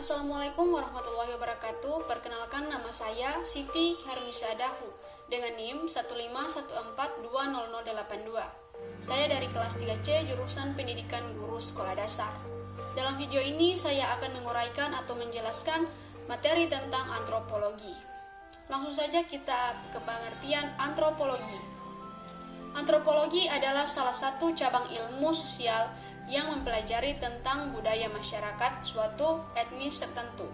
Assalamualaikum warahmatullahi wabarakatuh. Perkenalkan, nama saya Siti Hermisa Dahu dengan NIM 151420082. Saya dari kelas 3C jurusan Pendidikan Guru Sekolah Dasar. Dalam video ini saya akan menguraikan atau menjelaskan materi tentang antropologi. Langsung saja kita ke pengertian antropologi. Antropologi adalah salah satu cabang ilmu sosial yang mempelajari tentang budaya masyarakat suatu etnis tertentu.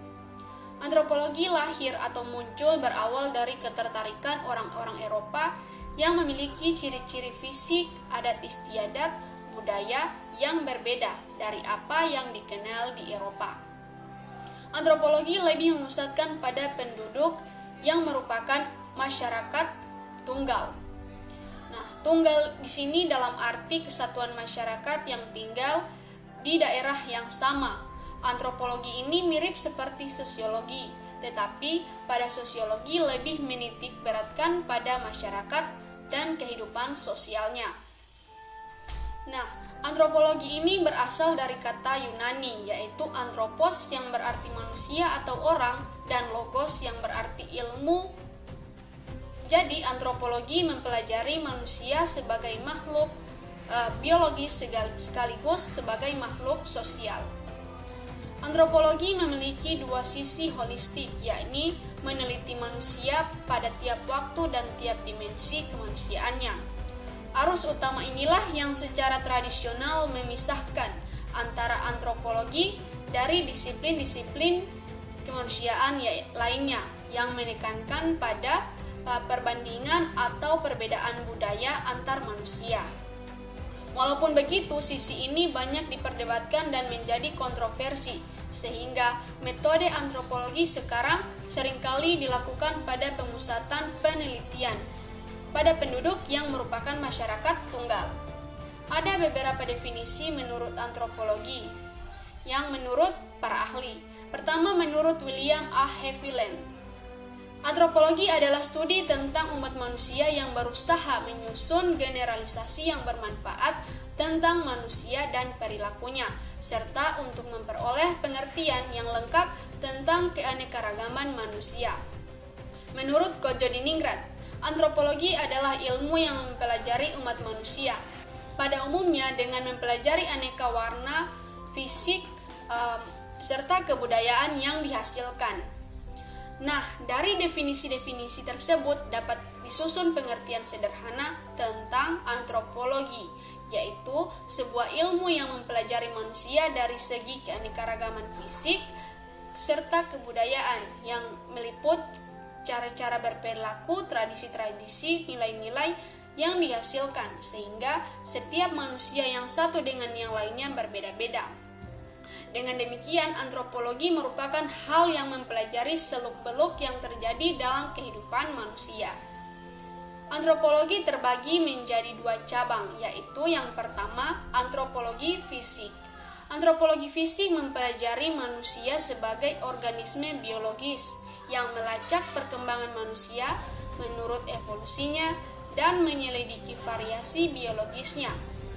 Antropologi lahir atau muncul berawal dari ketertarikan orang-orang Eropa yang memiliki ciri-ciri fisik, adat istiadat, budaya yang berbeda dari apa yang dikenal di Eropa. Antropologi lebih memusatkan pada penduduk yang merupakan masyarakat tunggal. Nah, tunggal di sini dalam arti kesatuan masyarakat yang tinggal di daerah yang sama. Antropologi ini mirip seperti sosiologi, tetapi pada sosiologi lebih menitik beratkan pada masyarakat dan kehidupan sosialnya. Nah, antropologi ini berasal dari kata Yunani, yaitu anthropos yang berarti manusia atau orang, dan logos yang berarti ilmu. Jadi, antropologi mempelajari manusia sebagai makhluk biologis sekaligus sebagai makhluk sosial. Antropologi memiliki dua sisi holistik, yakni meneliti manusia pada tiap waktu dan tiap dimensi kemanusiaannya. Arus utama inilah yang secara tradisional memisahkan antara antropologi dari disiplin-disiplin kemanusiaan lainnya yang menekankan pada perbandingan atau perbedaan budaya antar manusia. Walaupun begitu, sisi ini banyak diperdebatkan dan menjadi kontroversi, sehingga metode antropologi sekarang seringkali dilakukan pada pemusatan penelitian pada penduduk yang merupakan masyarakat tunggal. Ada beberapa definisi menurut antropologi yang menurut para ahli. Pertama, menurut William A. Haviland, antropologi adalah studi tentang umat manusia yang berusaha menyusun generalisasi yang bermanfaat tentang manusia dan perilakunya, serta untuk memperoleh pengertian yang lengkap tentang keanekaragaman manusia. Menurut Kojo Diningrat, antropologi adalah ilmu yang mempelajari umat manusia. Pada umumnya dengan mempelajari aneka warna, fisik, serta kebudayaan yang dihasilkan. Nah, dari definisi-definisi tersebut dapat disusun pengertian sederhana tentang antropologi, yaitu sebuah ilmu yang mempelajari manusia dari segi keanekaragaman fisik serta kebudayaan yang meliput cara-cara berperilaku, tradisi-tradisi, nilai-nilai yang dihasilkan, sehingga setiap manusia yang satu dengan yang lainnya berbeda-beda. Dengan demikian, antropologi merupakan hal yang mempelajari seluk-beluk yang terjadi dalam kehidupan manusia. Antropologi terbagi menjadi dua cabang, yaitu yang pertama, antropologi fisik. Antropologi fisik mempelajari manusia sebagai organisme biologis yang melacak perkembangan manusia menurut evolusinya dan menyelidiki variasi biologisnya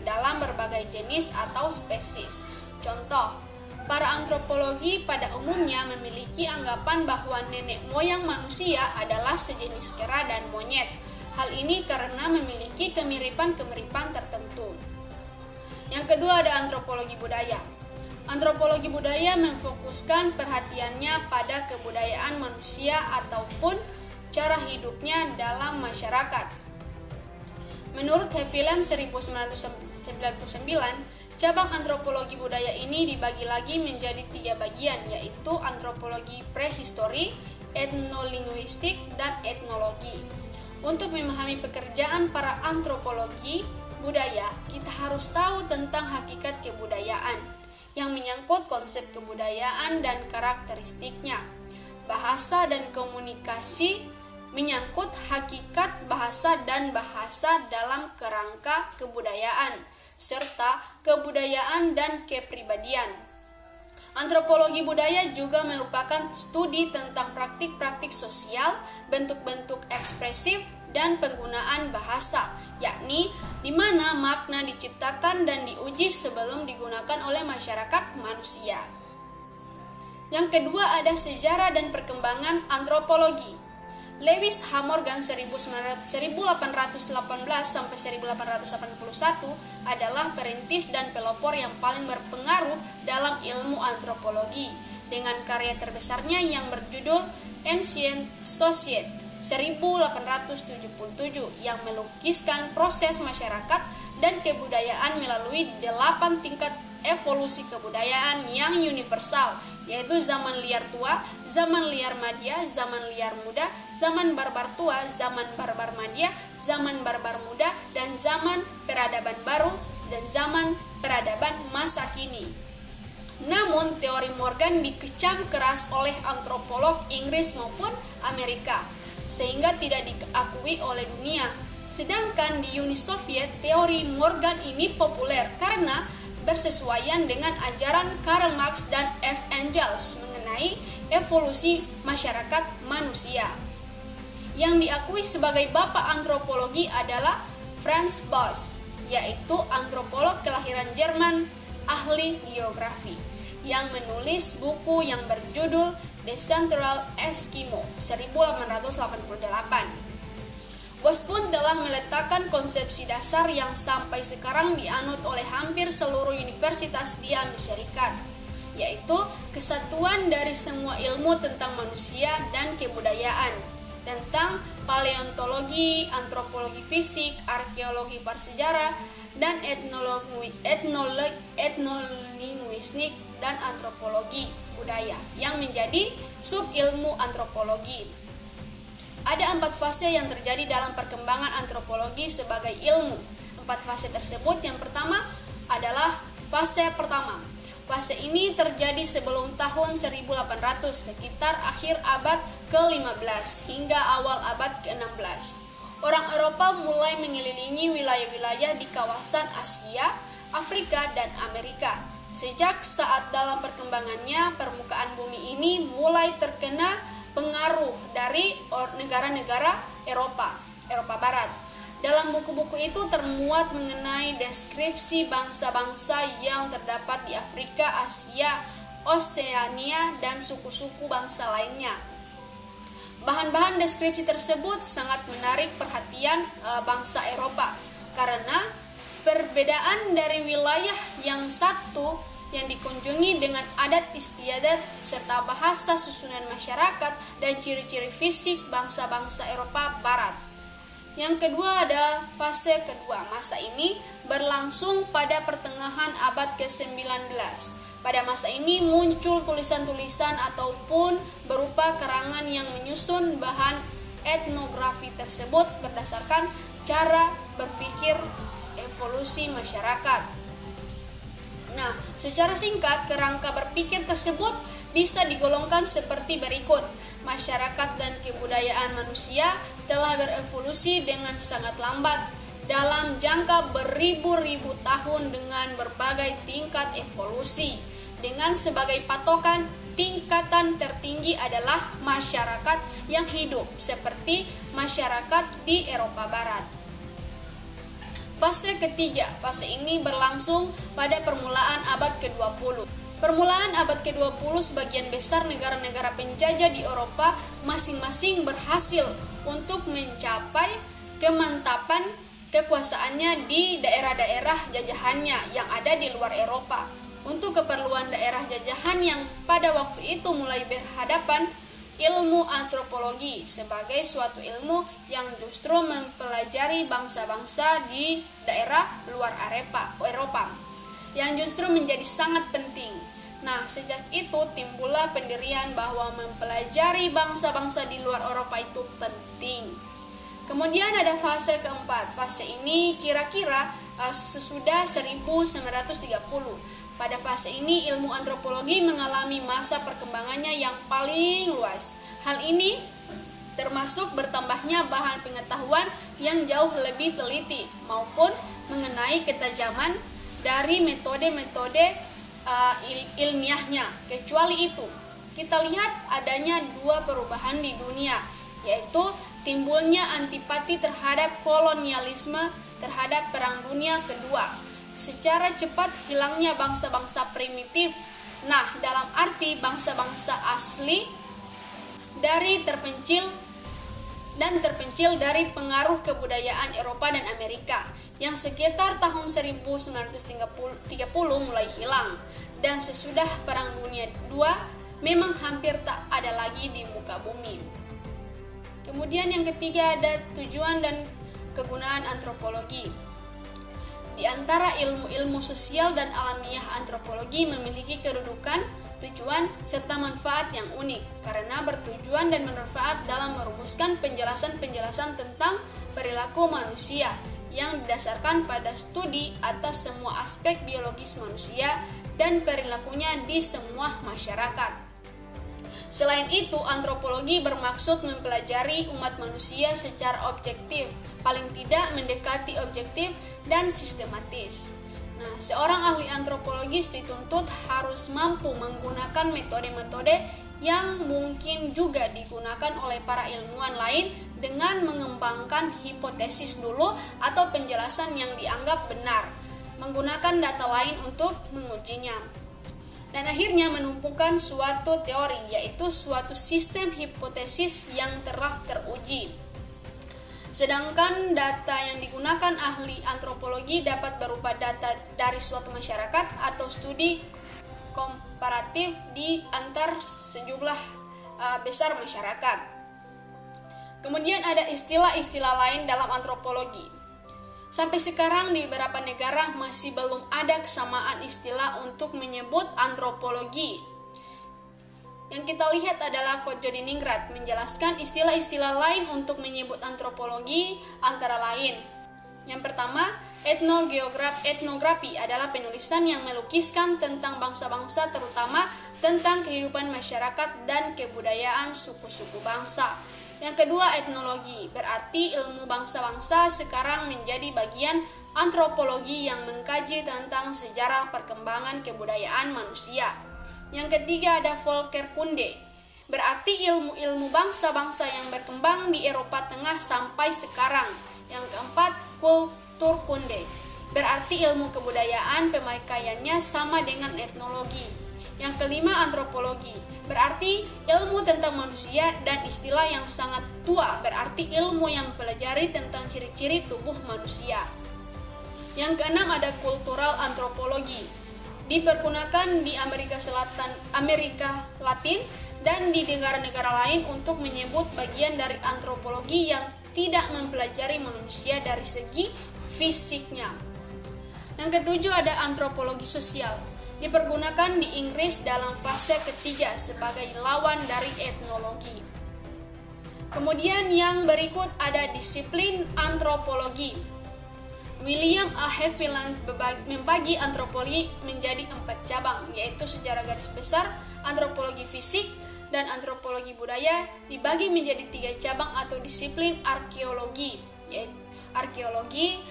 dalam berbagai jenis atau spesies. Contoh, para antropologi pada umumnya memiliki anggapan bahwa nenek moyang manusia adalah sejenis kera dan monyet. Hal ini karena memiliki kemiripan-kemiripan tertentu. Yang kedua ada antropologi budaya. Antropologi budaya memfokuskan perhatiannya pada kebudayaan manusia ataupun cara hidupnya dalam masyarakat. Menurut Haviland 1999, cabang antropologi budaya ini dibagi lagi menjadi 3 bagian, yaitu antropologi prehistori, etnolinguistik, dan etnologi. Untuk memahami pekerjaan para antropologi budaya, kita harus tahu tentang hakikat kebudayaan yang menyangkut konsep kebudayaan dan karakteristiknya. Bahasa dan komunikasi menyangkut hakikat bahasa dan bahasa dalam kerangka kebudayaan, serta kebudayaan dan kepribadian. Antropologi budaya juga merupakan studi tentang praktik-praktik sosial, bentuk-bentuk ekspresif, dan penggunaan bahasa, yakni di mana makna diciptakan dan diuji sebelum digunakan oleh masyarakat manusia. Yang kedua ada sejarah dan perkembangan antropologi. Lewis H. Morgan 1818 sampai 1881 adalah perintis dan pelopor yang paling berpengaruh dalam ilmu antropologi dengan karya terbesarnya yang berjudul Ancient Society 1877 yang melukiskan proses masyarakat dan kebudayaan melalui 8 tingkat evolusi kebudayaan yang universal, yaitu zaman liar tua, zaman liar madya, zaman liar muda, zaman barbar tua, zaman barbar madya, zaman barbar muda, dan zaman peradaban baru, dan zaman peradaban masa kini. Namun, teori Morgan dikecam keras oleh antropolog Inggris maupun Amerika, sehingga tidak diakui oleh dunia. Sedangkan di Uni Soviet, teori Morgan ini populer karena bersesuaian dengan ajaran Karl Marx dan F. Engels mengenai evolusi masyarakat manusia. Yang diakui sebagai bapak antropologi adalah Franz Boas, yaitu antropolog kelahiran Jerman, ahli geografi, yang menulis buku yang berjudul The Central Eskimo 1888. Boas pun telah meletakkan konsepsi dasar yang sampai sekarang dianut oleh hampir seluruh universitas di Amerika Serikat, yaitu kesatuan dari semua ilmu tentang manusia dan kebudayaan, tentang paleontologi, antropologi fisik, arkeologi prasejarah, dan etnolinguistik dan antropologi budaya yang menjadi sub-ilmu antropologi. Ada 4 fase yang terjadi dalam perkembangan antropologi sebagai ilmu. 4 fase tersebut, yang pertama adalah fase pertama. Fase ini terjadi sebelum tahun 1800, sekitar akhir abad ke-15 hingga awal abad ke-16. Orang Eropa mulai mengelilingi wilayah-wilayah di kawasan Asia, Afrika, dan Amerika. Sejak saat dalam perkembangannya, permukaan bumi ini mulai terkena pengaruh dari negara-negara Eropa Barat. Dalam buku-buku itu termuat mengenai deskripsi bangsa-bangsa yang terdapat di Afrika, Asia, Oseania, dan suku-suku bangsa lainnya. Bahan-bahan deskripsi tersebut sangat menarik perhatian bangsa Eropa karena perbedaan dari wilayah yang satu yang dikunjungi dengan adat istiadat serta bahasa susunan masyarakat dan ciri-ciri fisik bangsa-bangsa Eropa Barat. Yang kedua ada fase kedua. Masa ini berlangsung pada pertengahan abad ke-19. Pada masa ini muncul tulisan-tulisan ataupun berupa karangan yang menyusun bahan etnografi tersebut berdasarkan cara berpikir evolusi masyarakat. Nah, secara singkat, kerangka berpikir tersebut bisa digolongkan seperti berikut. Masyarakat dan kebudayaan manusia telah berevolusi dengan sangat lambat dalam jangka beribu-ribu tahun dengan berbagai tingkat evolusi. Dengan sebagai patokan, tingkatan tertinggi adalah masyarakat yang hidup seperti masyarakat di Eropa Barat. Fase ketiga, fase ini berlangsung pada permulaan abad ke-20. Permulaan abad ke-20, sebagian besar negara-negara penjajah di Eropa masing-masing berhasil untuk mencapai kemantapan kekuasaannya di daerah-daerah jajahannya yang ada di luar Eropa. Untuk keperluan daerah jajahan yang pada waktu itu mulai berhadapan, ilmu antropologi sebagai suatu ilmu yang justru mempelajari bangsa-bangsa di daerah luar Eropa yang justru menjadi sangat penting. Nah, sejak itu timbullah pendirian bahwa mempelajari bangsa-bangsa di luar Eropa itu penting. Kemudian ada fase keempat. Fase ini kira-kira sesudah 1930. Pada fase ini ilmu antropologi mengalami masa perkembangannya yang paling luas. Hal ini termasuk bertambahnya bahan pengetahuan yang jauh lebih teliti maupun mengenai ketajaman dari metode-metode ilmiahnya. Kecuali itu, kita lihat adanya 2 perubahan di dunia, yaitu timbulnya antipati terhadap kolonialisme terhadap Perang Dunia Kedua. Secara cepat hilangnya bangsa-bangsa primitif. Nah, dalam dalam arti bangsa-bangsa asli dari terpencil dari pengaruh kebudayaan Eropa dan Amerika yang sekitar tahun 1930 mulai hilang, dan sesudah Perang Dunia II memang hampir tak ada lagi di muka bumi. Kemudian yang ketiga ada tujuan dan kegunaan antropologi. Di antara ilmu-ilmu sosial dan alamiah, antropologi memiliki kedudukan, tujuan, serta manfaat yang unik karena bertujuan dan bermanfaat dalam merumuskan penjelasan-penjelasan tentang perilaku manusia yang didasarkan pada studi atas semua aspek biologis manusia dan perilakunya di semua masyarakat. Selain itu, antropologi bermaksud mempelajari umat manusia secara objektif, paling tidak mendekati objektif dan sistematis. Nah, seorang ahli antropologis dituntut harus mampu menggunakan metode-metode yang mungkin juga digunakan oleh para ilmuwan lain dengan mengembangkan hipotesis dulu atau penjelasan yang dianggap benar, menggunakan data lain untuk mengujinya. Dan akhirnya menumpukan suatu teori, yaitu suatu sistem hipotesis yang telah teruji. Sedangkan data yang digunakan ahli antropologi dapat berupa data dari suatu masyarakat atau studi komparatif di antar sejumlah besar masyarakat. Kemudian ada istilah-istilah lain dalam antropologi. Sampai sekarang di beberapa negara masih belum ada kesamaan istilah untuk menyebut antropologi. Yang kita lihat adalah Kojodiningrat menjelaskan istilah-istilah lain untuk menyebut antropologi antara lain. Yang pertama, etnografi adalah penulisan yang melukiskan tentang bangsa-bangsa, terutama tentang kehidupan masyarakat dan kebudayaan suku-suku bangsa. Yang kedua, etnologi, berarti ilmu bangsa-bangsa sekarang menjadi bagian antropologi yang mengkaji tentang sejarah perkembangan kebudayaan manusia. Yang ketiga ada Volkerkunde, berarti ilmu-ilmu bangsa-bangsa yang berkembang di Eropa Tengah sampai sekarang. Yang keempat, Kulturkunde, berarti ilmu kebudayaan pemakaiannya sama dengan etnologi. Yang kelima, antropologi, berarti ilmu tentang manusia dan istilah yang sangat tua, berarti ilmu yang mempelajari tentang ciri-ciri tubuh manusia. Yang keenam ada kultural antropologi, dipergunakan di Amerika Selatan, Amerika Latin, dan di negara-negara lain untuk menyebut bagian dari antropologi yang tidak mempelajari manusia dari segi fisiknya. Yang ketujuh ada antropologi sosial, dipergunakan di Inggris dalam fase ketiga sebagai lawan dari etnologi. Kemudian yang berikut ada disiplin antropologi. William A. Haviland membagi antropologi menjadi 4 cabang, yaitu secara garis besar antropologi fisik dan antropologi budaya dibagi menjadi 3 cabang atau disiplin arkeologi, yaitu arkeologi,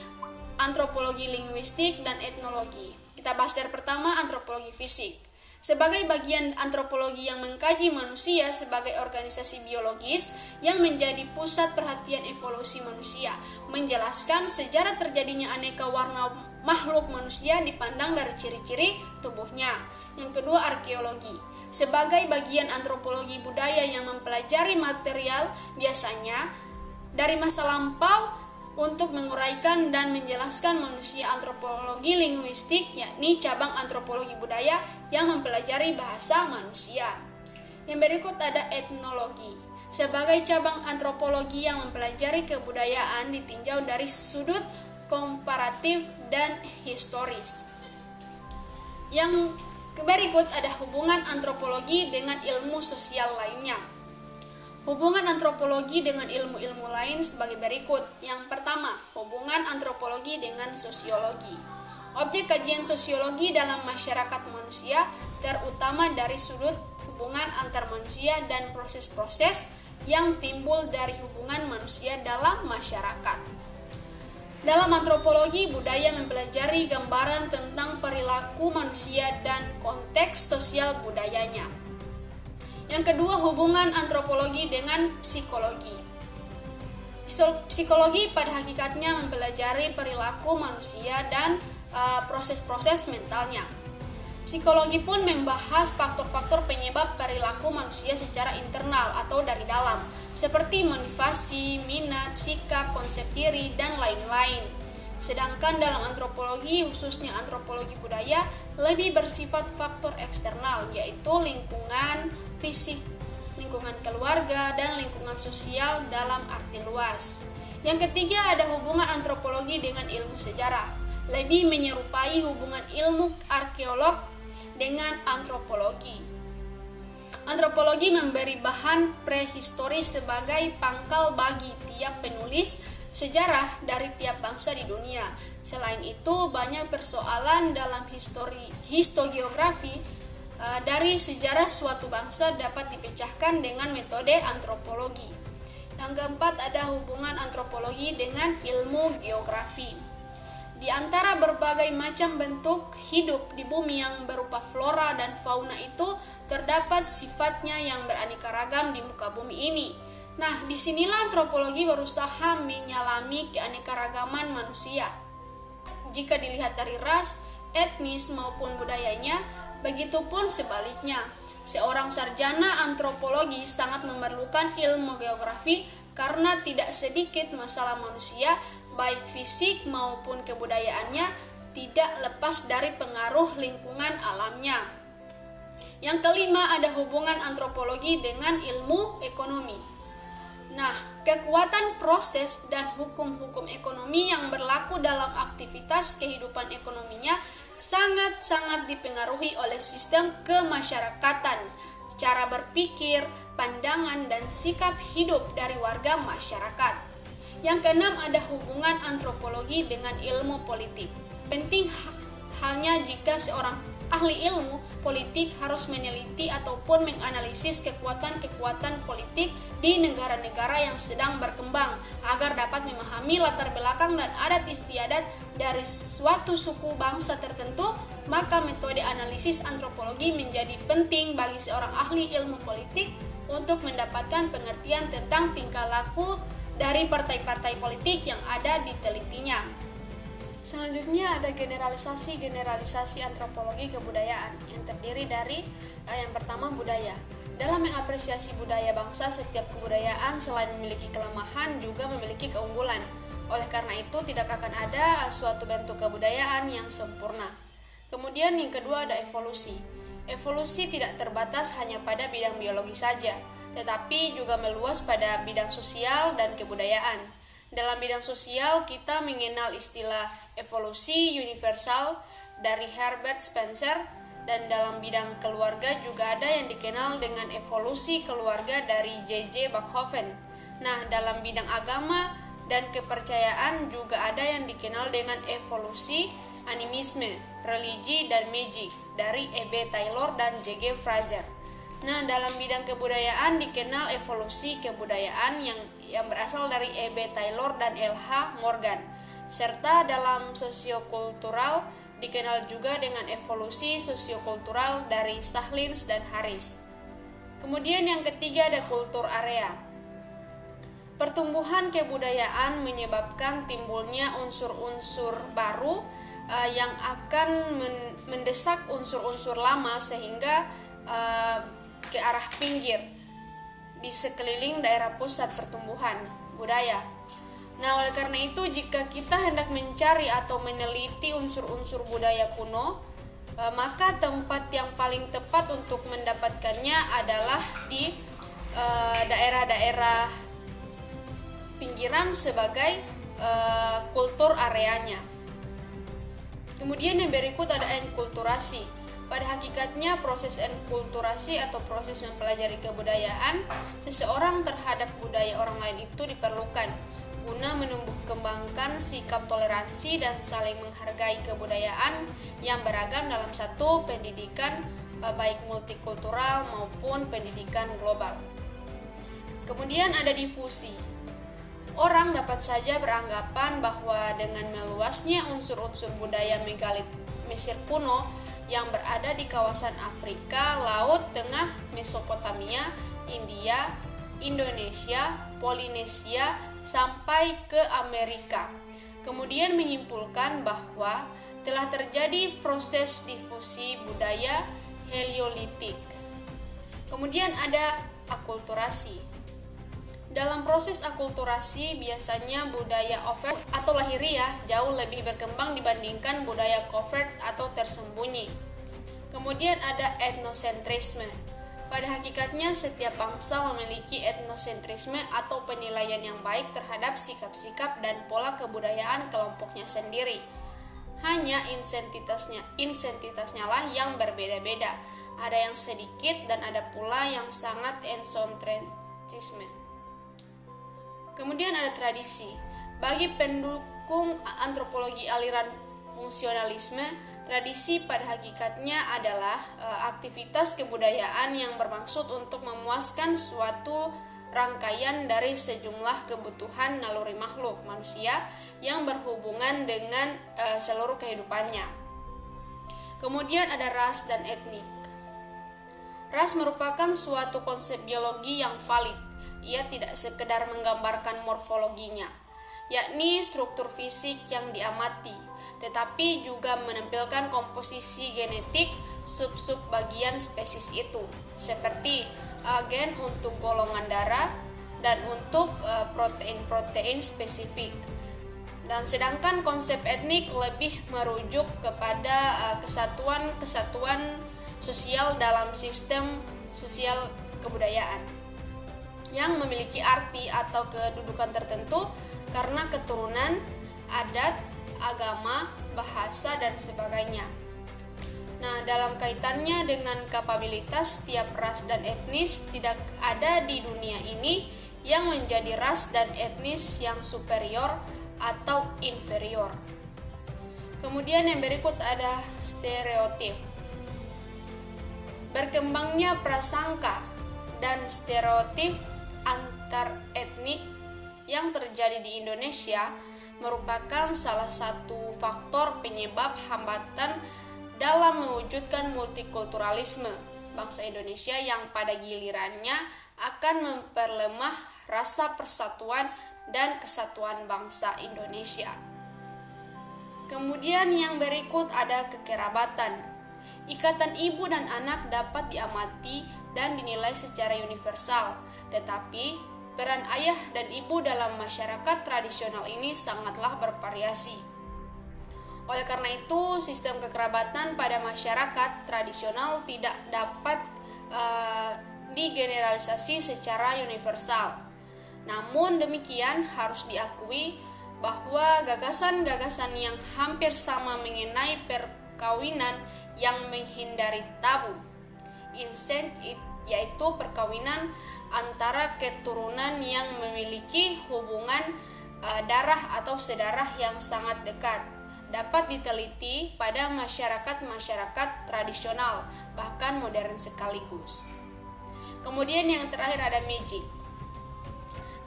antropologi linguistik, dan etnologi. Kita bahas dari pertama, antropologi fisik. Sebagai bagian antropologi yang mengkaji manusia sebagai organisasi biologis yang menjadi pusat perhatian evolusi manusia, menjelaskan sejarah terjadinya aneka warna makhluk manusia dipandang dari ciri-ciri tubuhnya. Yang kedua, arkeologi. Sebagai bagian antropologi budaya yang mempelajari material biasanya dari masa lampau untuk menguraikan dan menjelaskan manusia. Antropologi linguistik, yakni cabang antropologi budaya yang mempelajari bahasa manusia. Yang berikut ada etnologi, sebagai cabang antropologi yang mempelajari kebudayaan ditinjau dari sudut komparatif dan historis. Yang berikut ada hubungan antropologi dengan ilmu sosial lainnya. Hubungan antropologi dengan ilmu-ilmu lain sebagai berikut. Yang pertama, hubungan antropologi dengan sosiologi. Objek kajian sosiologi dalam masyarakat manusia, terutama dari sudut hubungan antar manusia dan proses-proses yang timbul dari hubungan manusia dalam masyarakat. Dalam antropologi budaya mempelajari gambaran tentang perilaku manusia dan konteks sosial budayanya. Yang kedua, hubungan antropologi dengan psikologi. Psikologi pada hakikatnya mempelajari perilaku manusia dan proses-proses mentalnya. Psikologi pun membahas faktor-faktor penyebab perilaku manusia secara internal atau dari dalam, seperti motivasi, minat, sikap, konsep diri, dan lain-lain. Sedangkan dalam antropologi, khususnya antropologi budaya, lebih bersifat faktor eksternal, yaitu lingkungan fisik, lingkungan keluarga, dan lingkungan sosial dalam arti luas. Yang ketiga, ada hubungan antropologi dengan ilmu sejarah, lebih menyerupai hubungan ilmu arkeolog dengan antropologi. Antropologi memberi bahan prehistoris sebagai pangkal bagi tiap penulis sejarah dari tiap bangsa di dunia. Selain itu, banyak persoalan dalam historiografi dari sejarah suatu bangsa dapat dipecahkan dengan metode antropologi. Yang keempat, ada hubungan antropologi dengan ilmu geografi. Di antara berbagai macam bentuk hidup di bumi yang berupa flora dan fauna itu, terdapat sifatnya yang beraneka ragam di muka bumi ini. Nah, disinilah antropologi berusaha menyelami keanekaragaman manusia. Jika dilihat dari ras, etnis maupun budayanya, begitupun sebaliknya. Seorang sarjana antropologi sangat memerlukan ilmu geografi karena tidak sedikit masalah manusia, baik fisik maupun kebudayaannya, tidak lepas dari pengaruh lingkungan alamnya. Yang kelima, ada hubungan antropologi dengan ilmu ekonomi. Nah, kekuatan proses dan hukum-hukum ekonomi yang berlaku dalam aktivitas kehidupan ekonominya sangat-sangat dipengaruhi oleh sistem kemasyarakatan, cara berpikir, pandangan, dan sikap hidup dari warga masyarakat. Yang keenam, ada hubungan antropologi dengan ilmu politik. Penting halnya jika seorang ahli ilmu politik harus meneliti ataupun menganalisis kekuatan-kekuatan politik di negara-negara yang sedang berkembang agar dapat memahami latar belakang dan adat istiadat dari suatu suku bangsa tertentu, maka metode analisis antropologi menjadi penting bagi seorang ahli ilmu politik untuk mendapatkan pengertian tentang tingkah laku dari partai-partai politik yang ada ditelitinya. Selanjutnya ada generalisasi antropologi kebudayaan yang terdiri dari yang pertama, budaya. Dalam mengapresiasi budaya bangsa, setiap kebudayaan selain memiliki kelemahan juga memiliki keunggulan. Oleh karena itu, tidak akan ada suatu bentuk kebudayaan yang sempurna. Kemudian yang kedua, ada evolusi. Evolusi tidak terbatas hanya pada bidang biologi saja, tetapi juga meluas pada bidang sosial dan kebudayaan. Dalam bidang sosial, kita mengenal istilah evolusi universal dari Herbert Spencer, dan dalam bidang keluarga juga ada yang dikenal dengan evolusi keluarga dari J.J. Backhoven. Nah, dalam bidang agama dan kepercayaan juga ada yang dikenal dengan evolusi animisme, religi, dan magic dari E.B. Taylor dan J.G. Fraser. Nah, dalam bidang kebudayaan dikenal evolusi kebudayaan yang berasal dari E.B. Taylor dan L.H. Morgan. Serta dalam sosiokultural dikenal juga dengan evolusi sosiokultural dari Sahlins dan Harris. Kemudian yang ketiga, ada kultur area. Pertumbuhan kebudayaan menyebabkan timbulnya unsur-unsur baru yang akan mendesak unsur-unsur lama sehingga ke arah pinggir di sekeliling daerah pusat pertumbuhan budaya. Nah, oleh karena itu, jika kita hendak mencari atau meneliti unsur-unsur budaya kuno, maka tempat yang paling tepat untuk mendapatkannya adalah di daerah-daerah pinggiran sebagai kultur areanya. Kemudian yang berikut ada enkulturasi. Pada hakikatnya, proses enkulturasi atau proses mempelajari kebudayaan seseorang terhadap budaya orang lain itu diperlukan guna menumbuh kembangkan sikap toleransi dan saling menghargai kebudayaan yang beragam dalam satu pendidikan baik multikultural maupun pendidikan global. Kemudian ada difusi. Orang dapat saja beranggapan bahwa dengan meluasnya unsur-unsur budaya megalit Mesir kuno yang berada di kawasan Afrika, Laut Tengah, Mesopotamia, India, Indonesia, Polinesia, sampai ke Amerika. Kemudian menyimpulkan bahwa telah terjadi proses difusi budaya Heliolitik. Kemudian ada akulturasi. Dalam proses akulturasi, biasanya budaya overt atau lahiriah jauh lebih berkembang dibandingkan budaya covert atau tersembunyi. Kemudian ada etnosentrisme. Pada hakikatnya, setiap bangsa memiliki etnosentrisme atau penilaian yang baik terhadap sikap-sikap dan pola kebudayaan kelompoknya sendiri. Hanya insentitasnya lah yang berbeda-beda. Ada yang sedikit dan ada pula yang sangat etnosentrisme. Kemudian ada tradisi. Bagi pendukung antropologi aliran fungsionalisme, tradisi pada hakikatnya adalah aktivitas kebudayaan yang bermaksud untuk memuaskan suatu rangkaian dari sejumlah kebutuhan naluri makhluk manusia yang berhubungan dengan seluruh kehidupannya. Kemudian ada ras dan etnik. Ras merupakan suatu konsep biologi yang valid. Ia tidak sekedar menggambarkan morfologinya, yakni struktur fisik yang diamati, tetapi juga menampilkan komposisi genetik sub-sub bagian spesies itu, seperti gen untuk golongan darah dan untuk protein-protein spesifik. Dan sedangkan konsep etnik lebih merujuk kepada kesatuan sosial dalam sistem sosial kebudayaan yang memiliki arti atau kedudukan tertentu karena keturunan, adat, agama, bahasa, dan sebagainya. Nah, dalam kaitannya dengan kapabilitas tiap ras dan etnis, tidak ada di dunia ini yang menjadi ras dan etnis yang superior atau inferior. Kemudian yang berikut ada stereotip. Berkembangnya prasangka dan stereotip antar etnik yang terjadi di Indonesia merupakan salah satu faktor penyebab hambatan dalam mewujudkan multikulturalisme bangsa Indonesia yang pada gilirannya akan memperlemah rasa persatuan dan kesatuan bangsa Indonesia. Kemudian yang berikut ada kekerabatan. Ikatan ibu dan anak dapat diamati dan dinilai secara universal, tetapi peran ayah dan ibu dalam masyarakat tradisional ini sangatlah bervariasi. Oleh karena itu, sistem kekerabatan pada masyarakat tradisional tidak dapat digeneralisasi secara universal. Namun demikian harus diakui bahwa gagasan-gagasan yang hampir sama mengenai perkawinan yang menghindari tabu, incest, yaitu perkawinan antara keturunan yang memiliki hubungan darah atau sedarah yang sangat dekat, dapat diteliti pada masyarakat-masyarakat tradisional, bahkan modern sekaligus. Kemudian yang terakhir ada magic.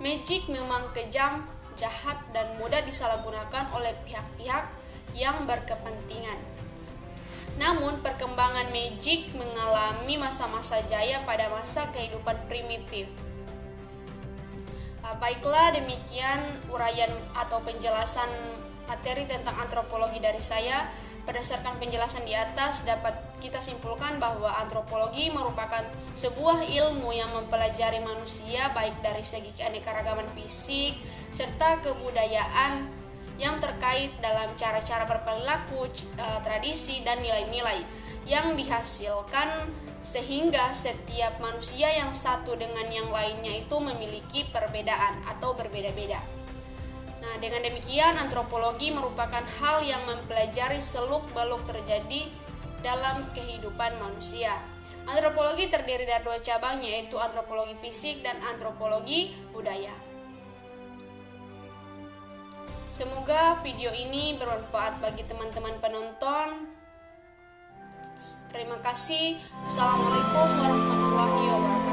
Magic memang kejam, jahat, dan mudah disalahgunakan oleh pihak-pihak yang berkepentingan. Namun, perkembangan magic mengalami masa-masa jaya pada masa kehidupan primitif. Baiklah, demikian uraian atau penjelasan materi tentang antropologi dari saya. Berdasarkan penjelasan di atas, dapat kita simpulkan bahwa antropologi merupakan sebuah ilmu yang mempelajari manusia baik dari segi keanekaragaman fisik serta kebudayaan yang terkait dalam cara-cara berperilaku, tradisi, dan nilai-nilai yang dihasilkan sehingga setiap manusia yang satu dengan yang lainnya itu memiliki perbedaan atau berbeda-beda. Nah, dengan demikian antropologi merupakan hal yang mempelajari seluk-beluk terjadi dalam kehidupan manusia. Antropologi terdiri dari 2 cabang, yaitu antropologi fisik dan antropologi budaya. Semoga video ini bermanfaat bagi teman-teman penonton. Terima kasih. Wassalamualaikum warahmatullahi wabarakatuh.